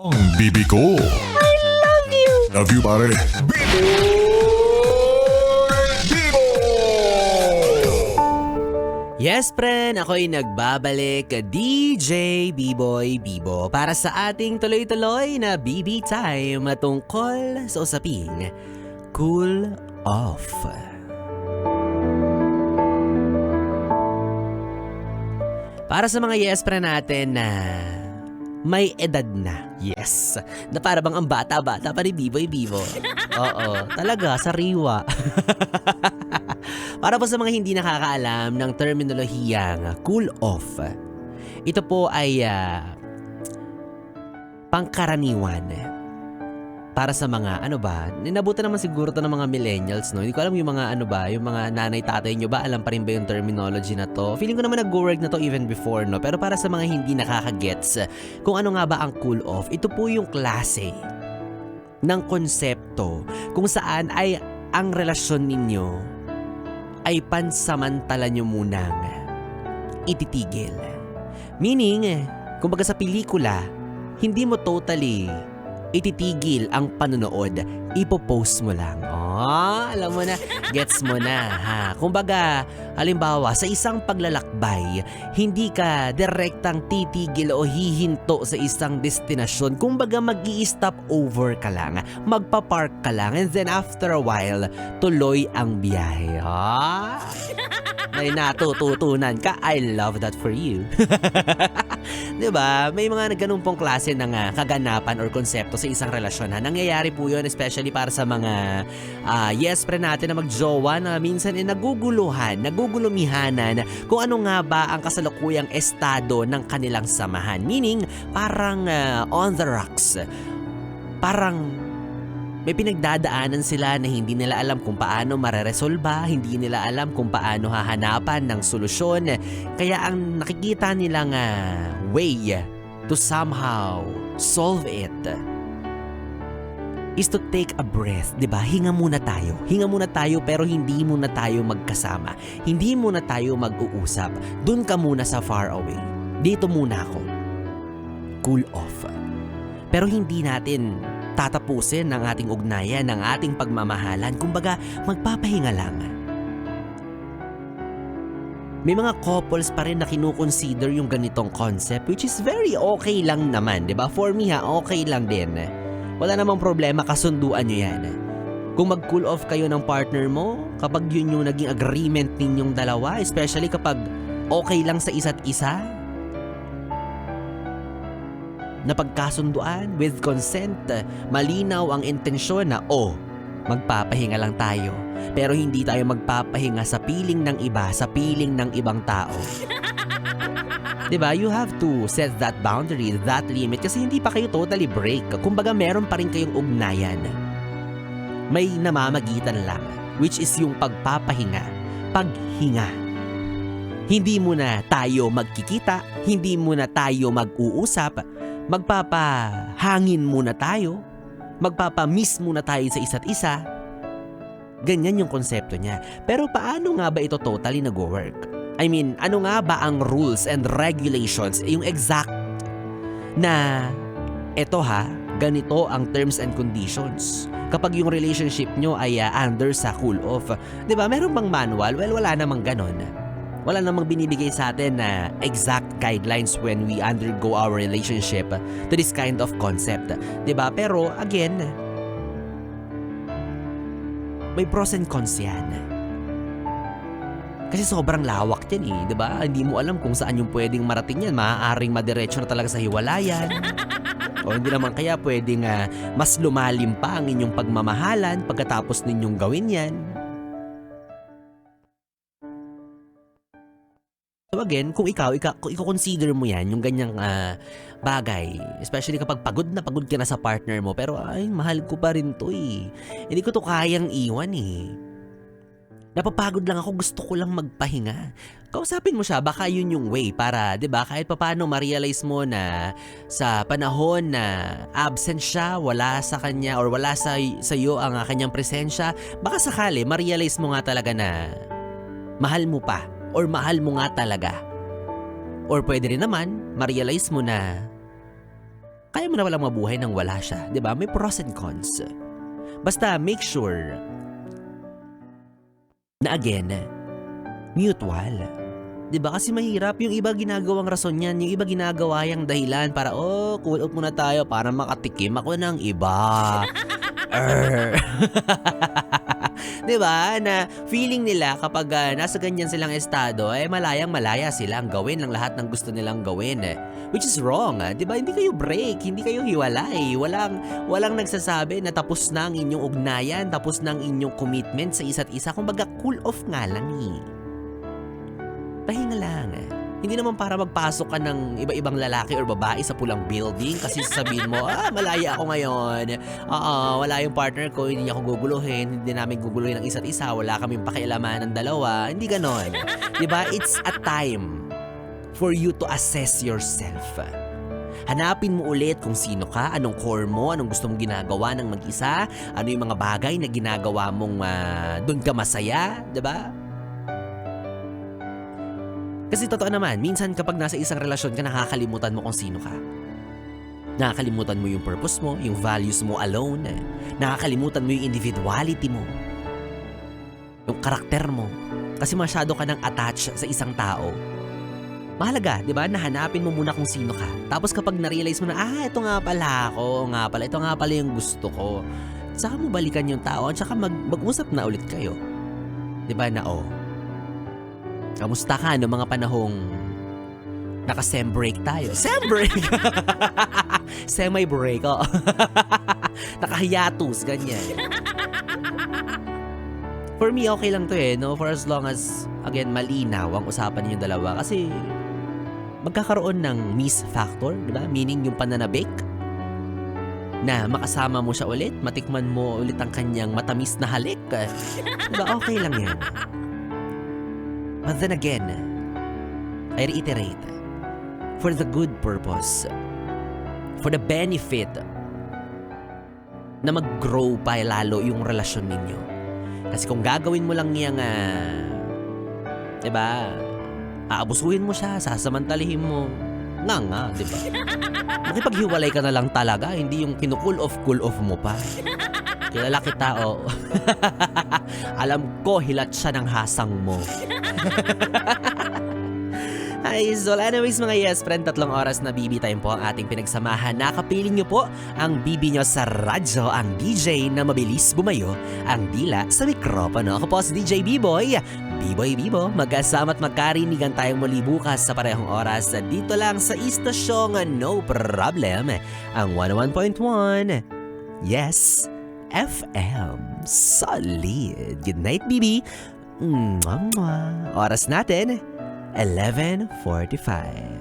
Ang bibi ko. I love you! Love you, pare. Bibo! Yes, friend, ako'y nagbabalik, DJ B-Boy Bibo, para sa ating tuloy-tuloy na BB Time tungkol sa usaping Cool Off. Para sa mga yes friend natin na may edad na, yes, na para bang ang bata-bata pa ni B-Boy Bibo. Oo, talaga, sariwa. Para po sa mga hindi nakakaalam ng terminolohiyang cool off, ito po ay pangkaraniwan para sa mga ninabutan naman siguro to ng mga millennials, no? Hindi ko alam yung mga yung mga nanay tatay nyo ba, alam pa rin ba yung terminology na to? Feeling ko naman nag-work na to even before, no? Pero para sa mga hindi nakakagets kung ano nga ba ang cool off, ito po yung klase ng konsepto kung saan ay ang relasyon ninyo ay pansamantala nyo munang ititigil. Meaning, kumbaga sa pelikula, hindi mo totally ititigil ang panonood, ipopost mo lang. Alam mo na, gets mo na, ha? Kumbaga, halimbawa, sa isang paglalakbay, hindi ka direktang titigil o hihinto sa isang destinasyon. Kumbaga, mag-i-stop over ka lang, magpa-park ka lang, and then after a while, tuloy ang biyahe. May natututunan ka. I love that for you. Diba? May mga ganun pong klase ng kaganapan or konsepto sa isang relasyon. Nangyayari po yun, especially para sa mga yes friend natin na magjowa na minsan nagugulumihanan kung ano nga ba ang kasalukuyang estado ng kanilang samahan. Meaning, parang on the rocks. Parang may pinagdadaanan sila na hindi nila alam kung paano mareresolba, hindi nila alam kung paano hahanapan ng solusyon. Kaya ang nakikita nilang way to somehow solve it is to take a breath, diba? Hinga muna tayo. Hinga muna tayo pero hindi muna tayo magkasama. Hindi muna tayo mag-uusap. Doon ka muna sa far away. Dito muna ako. Cool off. Pero hindi natin tatapusin ang ating ugnayan, ang ating pagmamahalan. Kumbaga, magpapahinga lang. May mga couples pa rin na kinukonsider yung ganitong concept, which is very okay lang naman, di ba? For me okay lang din. Wala namang problema, kasunduan nyo yan. Kung mag-cool off kayo ng partner mo, kapag yun yung naging agreement ninyong dalawa, especially kapag okay lang sa isa't isa, na pagkasunduan, with consent, malinaw ang intensyon na magpapahinga lang tayo. Pero hindi tayo magpapahinga sa piling ng iba, sa piling ng ibang tao. Diba? You have to set that boundary, that limit, kasi hindi pa kayo totally break. Kumbaga meron pa rin kayong ugnayan. May namamagitan lang, which is yung pagpapahinga, paghinga. Hindi muna tayo magkikita, hindi muna tayo mag-uusap, magpapahangin muna tayo, magpapamiss muna tayo sa isa't isa. Ganyan yung konsepto niya. Pero paano nga ba ito totally nag-work? I mean, ano nga ba ang rules and regulations, yung exact na ganito ang terms and conditions kapag yung relationship nyo ay under sa cool off? Diba, meron bang manual? Well, wala namang ganon. Wala namang binibigay sa atin na exact guidelines when we undergo our relationship to this kind of concept. Diba? Pero again, may pros and cons yan. Kasi sobrang lawak yan diba? Hindi mo alam kung saan yung pwedeng marating yan. Maaaring madiretso na talaga sa hiwalayan. O hindi naman kaya pwedeng mas lumalim pa ang inyong pagmamahalan pagkatapos ninyong gawin yan. So again, kung ikaw consider mo yan, yung ganyang bagay, especially kapag pagod na ka na sa partner mo, pero ay, mahal ko pa rin to hindi ko to kayang iwan napapagod lang ako, gusto ko lang magpahinga. Kausapin mo siya, baka yun yung way para, di ba, kahit papaano ma-realize mo na sa panahon na absent siya, wala sa kanya or wala sa iyo ang kanyang presensya, baka sakali ma-realize mo nga talaga na mahal mo pa. Or mahal mo nga talaga. Or pwede rin naman, ma-realize mo na kaya mo na walang mabuhay nang wala siya. 'Di ba? May pros and cons. Basta make sure na again, mutual. 'Di ba? Kasi mahirap yung iba ginagawang rason yan, yung iba ginagawa yang dahilan para cool off muna tayo para makatikim ako ng iba. 'Di ba? Na feeling nila kapag nasa ganyan silang estado ay malayang-malaya silang gawin ang lahat ng gusto nilang gawin. Which is wrong, 'di ba? Hindi kayo break, hindi kayo hiwalay. Walang nagsasabi na tapos na ang inyong ugnayan, tapos na ang inyong commitment sa isa't isa. Kumbaga cool off nga lang eh. Pahinga lang. Hindi naman para magpasok ka ng iba-ibang lalaki or babae sa pulang building kasi sasabihin mo, malaya ako ngayon. Wala yung partner ko, hindi niya ako guguluhin, hindi namin guguluhin ang isa't isa, wala kaming pakialaman ng dalawa. Hindi ganon. Diba? It's a time for you to assess yourself. Hanapin mo ulit kung sino ka, anong core mo, anong gusto mong ginagawa ng mag-isa, ano yung mga bagay na ginagawa mong doon ka masaya, diba? Kasi totoo naman, minsan kapag nasa isang relasyon ka, nakakalimutan mo kung sino ka. Nakakalimutan mo yung purpose mo, yung values mo alone. Nakakalimutan mo yung individuality mo. Yung karakter mo. Kasi masyado ka nang attached sa isang tao. Mahalaga, di ba? Nahanapin mo muna kung sino ka. Tapos kapag na-realize mo na, ito nga pala ako, ito nga pala yung gusto ko. Saka mo balikan yung tao at saka mag-usap na ulit kayo. Di ba na kamusta ka no mga panahong naka-sem break tayo? Sem break! Semi-break, Naka-hiatus, ganyan. For me, okay lang to no? For as long as, again, malinaw ang usapan ninyong dalawa. Kasi, magkakaroon ng miss factor, diba? Meaning yung pananabik. Na makasama mo siya ulit, matikman mo ulit ang kanyang matamis na halik. Diba? Okay lang yan. But then again, I reiterate, for the good purpose, for the benefit na mag-grow pa lalo yung relasyon ninyo. Kasi kung gagawin mo lang niyang, diba, aabusuhin mo siya, sasamantalihin mo, nga, diba? Makipaghiwalay ka na lang talaga, hindi yung kinu-cool off mo pa. Kilala kita, Alam ko, hilat siya ng hasang mo. Ay, so anyways mga yes friend, 3 oras na BB time po ang ating pinagsamahan. Nakapiling nyo po ang BB nyo sa radyo, ang DJ na mabilis bumayo, ang dila sa mikropono. Ako po si DJ B-Boy, B-Boy Bibo. Magkasama at magkarinigan tayong muli bukas sa parehong oras dito lang sa istasyong No Problem, ang 101.1 Yes FM. Solid. Good night, BB. Oras natin, 11:45.